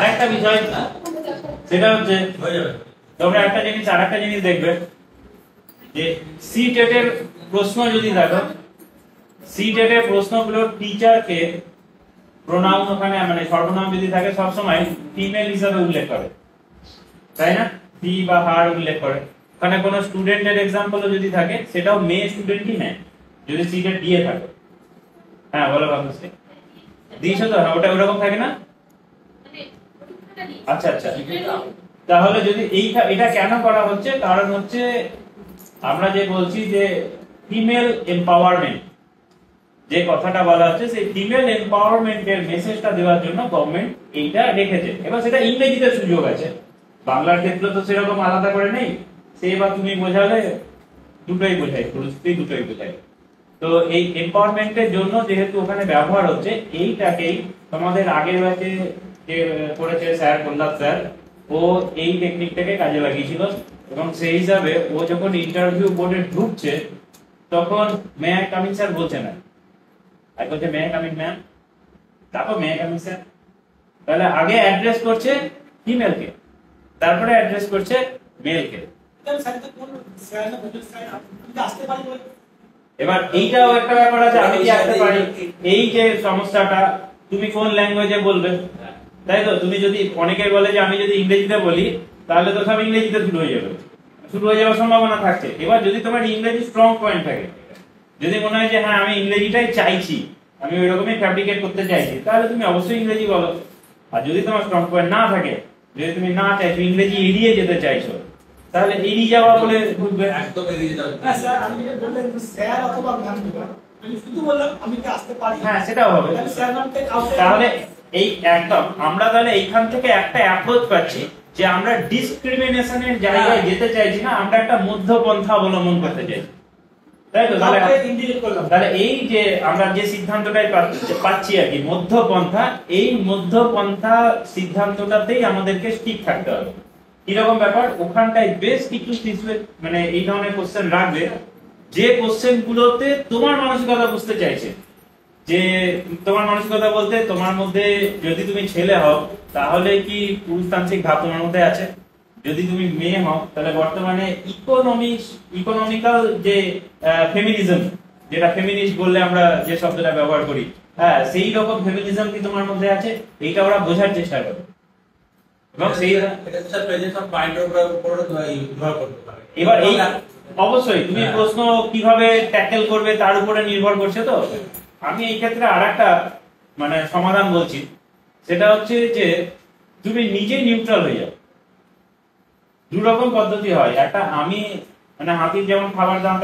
আরেকটা বিষয় সেটা হচ্ছে তোমরা আরেকটা জিনিস দেখবে যে সি টেটের প্রশ্ন যদি দেখো, সি টেটের প্রশ্নগুলো টিচারকে প্রোনাউন ওখানে মানে সর্বনাম যদি থাকে সবসময় ফিমেল হিসাবে উল্লেখ করে, তাই না? হি বা হার উল্লেখ করে। ওখানে কোনো স্টুডেন্টের এক্সাম্পলও যদি থাকে সেটাও মেয়ে স্টুডেন্টই নেয় যদি সি টেট দিয়ে থাকে। হ্যাঁ বলো বাবুশ্রী, দিয়েছো তো? হ্যাঁ ওটা ওরকম থাকে না? আচ্ছা আচ্ছা, তাহলে যদি এটা কেন করা হচ্ছে, কারণ হচ্ছে আমরা যে বলছি যে ফিমেল এম্পাওয়ারমেন্ট, যে কথাটা বলা হচ্ছে সেই ফিমেল এম্পাওয়ারমেন্টের মেসেজটা দেওয়ার জন্য গভর্নমেন্ট এইটা রেখেছে। এবার সেটা ইংরেজিতে সুযোগ আছে, বাংলার ক্ষেত্রে তো সেরকম আলাদা করে নেই। সে এবার তুমি বোঝালে দুটোই বোঝাই, দুটোই বোঝাই। তো এই এম্পাওয়ারমেন্টের জন্য যেহেতু ওখানে ব্যবহার হচ্ছে, এইটাকেই তোমাদের আগের ব্যাচে যে করেছে স্যার প্রহ্লাদ স্যার, ও এই টেকনিকটাকে কাজে লাগিয়েছিল এবং সেই হিসাবে ও যখন ইন্টারভিউ বোর্ডে ঢুকছে তখন মে আই কামিং স্যার বলছে না, আর বলছে মে আই কামিং ম্যাম, তারপর মে আই কামিং স্যার। তাহলে আগে অ্যাড্রেস করছে ফিমেলকে, তারপরে অ্যাড্রেস করছে মেলকে। এবার এইটাও একটা ব্যাপার আছে, আমি কি আসতে পারি, এই যে সমস্যাটা তুমি কোন ল্যাঙ্গুয়েজে বলবে, তাই তো? তুমি যদি অনেকে বলে যে আমি যদি ইংরেজিতে বলি তাহলে তো সব ইংরেজিতে শুরু হয়ে যাওয়ার সম্ভাবনা থাকছে। এবার যদি তোমার ইংরেজি স্ট্রং পয়েন্ট থাকে, যদি মনে হয় যে হ্যাঁ আমি ইংরেজিটাই চাইছি, আমি ওই রকমই ফ্যাব্রিকেট করতে চাইছি, তাহলে তুমি অবশ্যই ইংরেজি বলো। আর যদি তোমার স্ট্রং পয়েন্ট না থাকে, যদি তুমি না চাইছো, ইংরেজি এড়িয়ে যেতে চাইছো, তাহলে এড়িয়ে যাওয়া বলে বুঝবে, একদম এড়িয়ে যাবে। হ্যাঁ স্যার, আমি যে বললেন স্যার অথবা ম্যাম, আমি শুধু বললাম আমি কি আসতে পারি, হ্যাঁ সেটাও হবে। তাহলে এই একদম আমরা তাহলে এইখান থেকে একটা অ্যাপ্রোচ পাচ্ছি যে আমরা ডিসক্রিমিনেশনের জায়গায় যেতে চাইছি না, আমরা একটা মধ্যপন্থা অবলম্বন করতে চাইছি, তাই তো? তাহলে এই যে আমরা যে সিদ্ধান্তটাই পাচ্ছি আর কি, মধ্যপন্থা, এই মধ্যপন্থা সিদ্ধান্তটাতেই আমাদেরকে ঠিক থাকতে হবে। কিরকম ব্যাপার, ওখানটায় বেশ কিছু মানে এই ধরনের কোশ্চেন রাখবে যে কোশ্চেন গুলোতে তোমার মানসিকতা বুঝতে চাইছে, যে তোমার মানসিকতা বলতে তোমার মধ্যে যদি তুমি ছেলে হও তাহলে কি পুরুষতান্ত্রিক ভাব তোমার মধ্যে আছে, যদি তুমি মেয়ে হও তাহলে বর্তমানে ইকোনমিক্যাল যে ফেমিনিজম, যেটা ফেমিনিস্ট বললে আমরা যে শব্দটা ব্যবহার করি, হ্যাঁ সেই রকম ফেমিনিজম কি তোমার মধ্যে আছে, এইটা ওরা বোঝার চেষ্টা করে। এবং সেই এবার এই অবশ্যই তুমি প্রশ্ন কিভাবে ট্যাকেল করবে তার উপরে নির্ভর করছে। তো আমি এই ক্ষেত্রে আরেকটা মানে সমাধান বলছি, সেটা হচ্ছে যে তুমি নিজে নিউট্রাল হয়ে যাও। দু রকম পদ্ধতি হয়, একটা আমি মানে হাতির যেমন খাবার দাম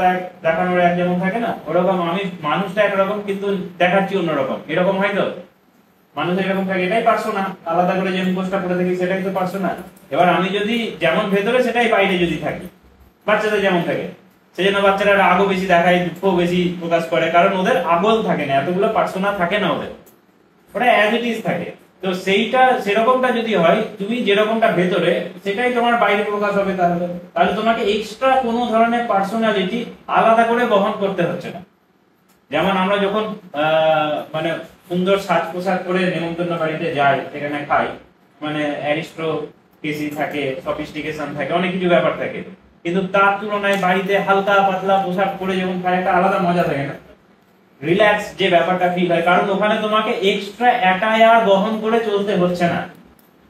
দেখানোর এক যেমন থাকে না, ওরকম আমি মানুষটা একরকম কিন্তু দেখাচ্ছি অন্যরকম, এরকম হয় তো? মানুষ এরকম থাকে, এটাই পার্সোনা, আলাদা করে যে মুখোশটা পরে থাকি সেটাই তো পার্সোনা। এবার আমি যদি যেমন ভেতরে সেটাই বাইরে যদি থাকি, বাচ্চাদের যেমন থাকে, সেজন্য বাচ্চারা রাগও বেশি দেখায়, দুঃখ বেশি প্রকাশ করে, কারণ ওদের আগল থাকে না, এতগুলো পার্সোনা থাকে না ওদের, ওটা অ্যাজ ইট ইজ থাকে। তো সেইটা সেরকমটা যদি হয়, তুমি যেরকমটা ভেতরে সেটাই তোমার বাইরে প্রকাশ হবে। তাহলে তোমাকে এক্সট্রা কোনো ধরনের পার্সোনালিটি আলাদা করে বহন করতে হচ্ছে না। যেমন আমরা যখন মানে সুন্দর সাজ পোশাক করে নেমন্তন্ন বাড়িতে যাই, সেখানে খাই, মানে অ্যারিস্টোক্রেসি থাকে, সফিস্টিকেশন থাকে, অনেক কিছু ব্যাপার থাকে, কিন্তু তার তুলনায় বাড়িতে হালকা পাতলা পোশাক পরে যখন খাই একটা আলাদা মজা থাকে না, রিল্যাক্স যে ব্যাপারটা ফিল হয়, কারণ ওখানে তোমাকে এক্সট্রা অ্যাটায়ার বহন করে চলতে হচ্ছে না।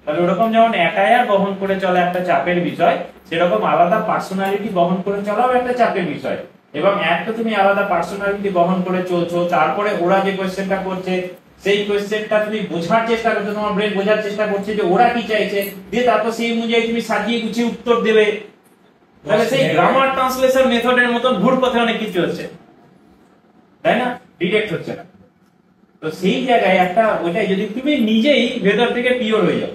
তাহলে ওরকম যেমন অ্যাটায়ার বহন করে চলা একটা চাপের বিষয়, সেরকম আলাদা পার্সোনালিটি বহন করে চলাও একটা চাপের বিষয়। এবং একটা তুমি আলাদা পার্সোনালিটি বহন করে চলছো, তারপরে ওরা যে কোয়েশ্চেনটা করছে সেই কোয়েশ্চেনটা তুমি বোঝার চেষ্টা করছো, তোমার ব্রেন বোঝার চেষ্টা করছে যে ওরা কি চাইছে, দিয়ে তারপর সেই অনুযায়ী তুমি সাজিয়ে গুছিয়ে উত্তর দেবে। তাহলে সেই গ্রামার ট্রান্সলেশন মেথডের মতন ভুল পথে অনেক কিছু হচ্ছে, তাই না? ডিটেক্ট হচ্ছে না। তো সেই জায়গায় একটা ওইটাই যদি তুমি নিজেই ভেতর থেকে পিওর হয়ে যাও,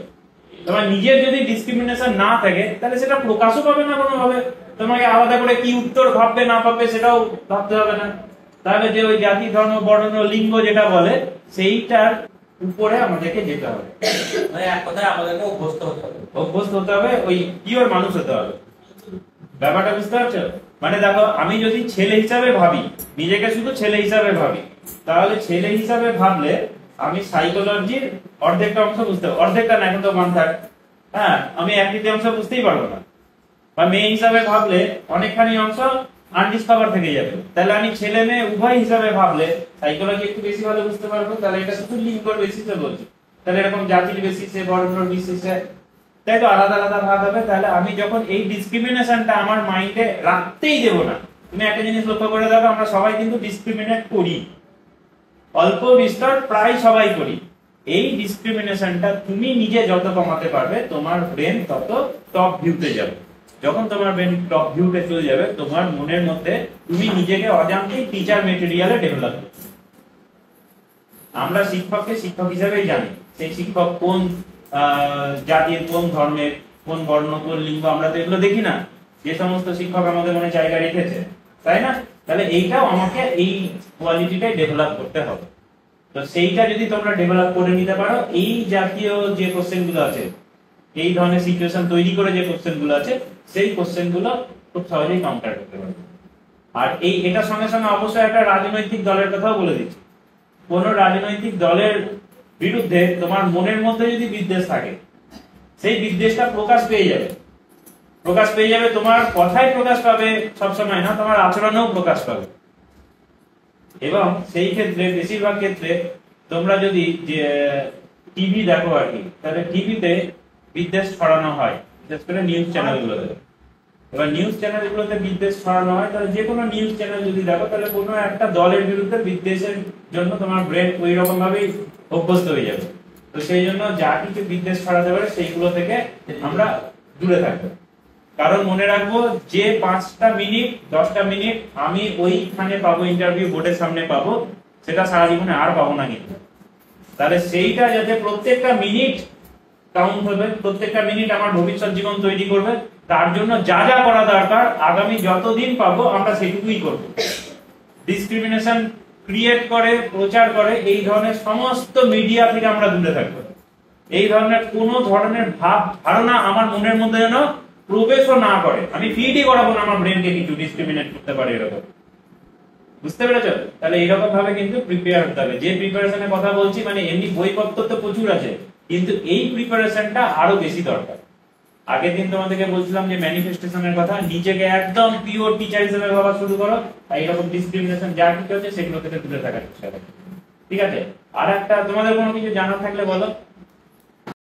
তোমার নিজের যদি ডিসক্রিমিনেশন না থাকে, তাহলে সেটা প্রকাশও পাবে না কোনোভাবে। তোমাকে আলাদা করে কি উত্তর ভাববে না ভাববে সেটাও ভাবতে হবে না। তাহলে যে ওই জাতি ধর্ম বর্ণ লিঙ্গ যেটা বলে সেইটার উপরে আমাদেরকে যেতে হবে, মানে এক কথায় আমাদেরকে অভ্যস্ত হতে হবে, ওই পিওর মানুষ হতে হবে। ব্যাপারটা বুঝতে পারছো? মানে দেখো, আমি যদি ছেলে হিসাবে ভাবি, নিজেকে শুধু ছেলে হিসাবে ভাবি, তাহলে ছেলে হিসাবে ভাবলে আমি সাইকোলজির অর্ধেকটা অংশ বুঝতে পারবো, অর্ধেকটা না, এখন তো মান থাক, হ্যাঁ আমি এক তৃতীয়াংশ বুঝতেই পারবো না, বা মেয়ে হিসাবে ভাবলে অনেকখানি অংশ আনডিসকভার থেকে যাবে। তাহলে আমি ছেলে মেয়ে উভয় হিসাবে ভাবলে সাইকোলজি একটু বেশি ভালো বুঝতে পারবো। তাহলে এটা শুধু লিঙ্গর বেসিসে বলছি, তাহলে এরকম জাতির বেসিসে, বর্ণর বেসিসে, তাই তো আলাদা আলাদা ভাগ হবে। তাহলে আমি যখন এই ডিসক্রিমিনেশনটা আমার মাইন্ডে রাখতেই দেবো না, তুমি একটা জিনিস লক্ষ্য করে দেখো, আমরা সবাই কিন্তু ডিসক্রিমিনেট করি, অল্প বিস্তর প্রায় সবাই করি। এই ডিসক্রিমিনেশনটা তুমি নিজে যত কমাতে পারবে, তোমার ব্রেন তত টপ ভিউতে যাবে। যখন তোমার ব্রেন টপ ভিউতে চলে যাবে, তোমার মনের মধ্যে তুমি নিজেকে অজান্তেই টিচার মেটেরিয়ালে ডেভেলপ করবে। আমরা শিক্ষককে শিক্ষক হিসেবেই জানি, সেই শিক্ষক কোন জাতির, কোন ধর্মের, কোন বর্ণ, কোন লিঙ্গ, আমরা তো এগুলো দেখি না। যে সমস্ত শিক্ষক আমাদের মনে জায়গা রেখেছে, তাই না? তাহলে এইটাও আমাকে এই কোয়ালিটিটাই ডেভেলপ করতে হবে। তো সেইটা যদি তোমরা ডেভেলপ করে নিতে পারো, এই জাতীয় যে কোশ্চেন গুলো আছে, এই ধরনের সিচুয়েশন তৈরি করে যে কোশ্চেন গুলো আছে, সেই কোশ্চেন গুলো খুব সহজেই কাউন্টার করতে পারবে। আর এটার সঙ্গে সঙ্গে অবশ্যই একটা রাজনৈতিক দলের কথাও বলে দিচ্ছি। কোন রাজনৈতিক দলের বিরুদ্ধে তোমার মনের মধ্যে যদি বিদ্বেষ থাকে, সেই বিদ্বেষটা প্রকাশ পেয়ে যাবে। প্রকাশ পেয়ে যাবে, তোমার কথায় প্রকাশ পাবে সবসময় না, তোমার আচরণেও প্রকাশ পাবে। এবং সেই ক্ষেত্রে বেশিরভাগ ক্ষেত্রে তোমরা যদি টিভি দেখো আর কি, তাহলে টিভিতে বিদ্বেষ ছড়ানো হয়, বিশেষ করে নিউজ চ্যানেলগুলোতে। এবার নিউজ চ্যানেলগুলোতে বিদ্বেষ ছড়ানো হয়, তাহলে যে কোনো নিউজ চ্যানেল যদি দেখো, তাহলে কোনো একটা দলের বিরুদ্ধে বিদ্বেষের জন্য তোমার ব্রেন ওই রকম ভাবেই অভ্যস্ত হয়ে যাবে। তো সেই জন্য যা কিছু বিদ্বেষ ছড়াতে পারে সেইগুলো থেকে আমরা দূরে থাকবো। কারণ মনে রাখবো, যে 5টা মিনিট 10টা মিনিট আমি ওইখানে পাবো, ইন্টারভিউ বোর্ডের সামনে পাবো, সেটা সারা জীবনে আর পাবো না কিন্তু। তাহলে সেইটা যাতে প্রত্যেকটা মিনিট কাউন্ট হবে, প্রত্যেকটা মিনিট আমার ভবিষ্যৎ জীবন তৈরি করবে, তার জন্য যা যা করা দরকার আগামী যতদিন পাবো আমরা সেটুকুই করবো। ডিসক্রিমিনেশন ক্রিয়েট করে, প্রচার করে, এই ধরনের সমস্ত মিডিয়া থেকে আমরা দূরে থাকবো। এই ধরনের কোনো ধরনের ভাব ধারণা আমার মনের মধ্যে যেন প্রবেশও না করে। আমি ফিডই করাবো না আমার ব্রেনকে কিছু ডিসক্রিমিনেট করতে পারে এরকম। বুঝতে পেরেছো? তাহলে এইরকম ভাবে কিন্তু প্রিপেয়ার হতে হবে। যে প্রিপারেশনের কথা বলছি, মানে এমনি বইপত্র তো প্রচুর আছে, কিন্তু এই প্রিপারেশনটা আরো বেশি দরকার। আগের দিন তোমাদেরকে বলছিলাম যে ম্যানিফেস্টেশনের কথা, নিজেকে একদম পিওর টিচার হিসেবে ভাবা শুরু করো, আর এইরকম ডিসক্রিমিনেশন যা কিছু হচ্ছে সেগুলো থেকে দূরে থাকার চেষ্টা করো। ঠিক আছে? আর একটা তোমাদের কোনো কিছু জানার থাকলে বলো।